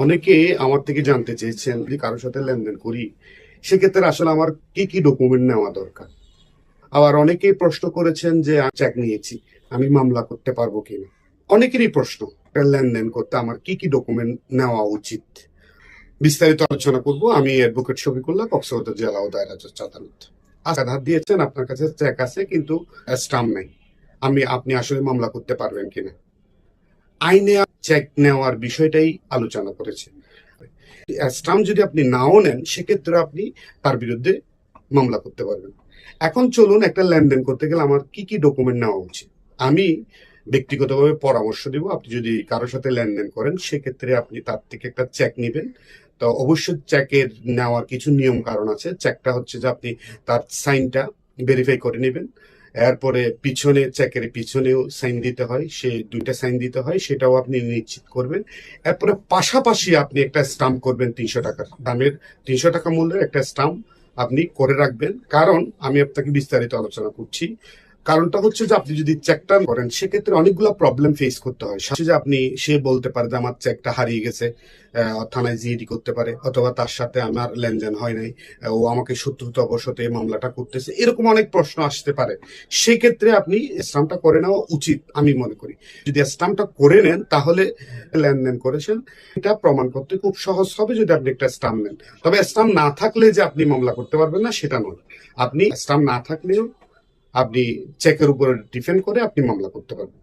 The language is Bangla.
অনেকে আমার থেকে জানতে চেয়েছেন যদি কারোর সাথে লেনদেন করি সেক্ষেত্রে আসলে আমার কি কি ডকুমেন্ট নেওয়া দরকার। আবার অনেকেই প্রশ্ন করেছেন যে চেক নিয়েছি, আমি মামলা করতে পারবো কিনা। অনেকেরই প্রশ্ন, একটা লেনদেন করতে আমার কি কি ডকুমেন্ট নেওয়া উচিত। বিস্তারিত আলোচনা করব। আমি অ্যাডভোকেট শফিকুল্লাহ, কক্সবাজার জেলা ও দায়রা জজ আদালত। আধার দিয়েছেন, আপনার কাছে চেক আছে কিন্তু স্টাম্প নাই, আপনি আসলে মামলা করতে পারবেন কিনা। আইনে চেক নেওয়ার বিষয়টাই আলোচনা করেছে। স্টাম্প যদি আপনি নাও নেন সেক্ষেত্রে আপনি তার বিরুদ্ধে মামলা করতে পারবেন। এখন চলুন, একটা লেনদেন করতে গেলে আমার কি কি ডকুমেন্ট নেওয়া উচিত আমি ব্যক্তিগতভাবে পরামর্শ দিব। আপনি যদি কারোর সাথে লেনদেন করেন সেক্ষেত্রে আপনি তার থেকে একটা চেক নেবেন। তো অবশ্যই চেকের নেওয়ার কিছু নিয়ম কারণ আছে। চেকটা হচ্ছে যে আপনি তার সাইনটা ভেরিফাই করে নেবেন। এরপরে পিছনে চেকের পিছনেও সাইন দিতে হয়, সে দুইটা সাইন দিতে হয়, সেটাও আপনি নিশ্চিত করবেন। এরপরে পাশাপাশি আপনি একটা স্টাম্প করবেন 300 টাকার দামের, 300 টাকা মূল্যের একটা স্টাম্প আপনি করে রাখবেন। কারণ আমি আপনাকে বিস্তারিত আলোচনা করছি। কারণটা হচ্ছে যে আপনি যদি চেকটা করেন সেক্ষেত্রে অনেকগুলো প্রবলেম ফেস করতে হয়। সাথে যে আপনি সে বলতে পারে যে আমার চেকটা হারিয়ে গেছে, থানায় জিডি করতে পারে, অথবা তার সাথে আমার লেনদেন হয় নাই, ও আমাকে শত্রুতাবশত এই মামলাটা করতেছে, এরকম অনেক প্রশ্ন আসতে পারে। সেক্ষেত্রে আপনি স্টাম্পটা করে নেওয়া উচিত আমি মনে করি। যদি স্টাম্পটা করে নেন তাহলে লেনদেন করেছেন এটা প্রমাণ করতে খুব সহজ হবে যদি আপনি একটা স্টাম্প নেন। তবে স্টাম্প না থাকলে যে আপনি মামলা করতে পারবেন না সেটা নয়। আপনি স্টাম্প না থাকলেও আপনি চেকের উপরে ডিপেন্ড করে আপনি মামলা করতে পারবেন।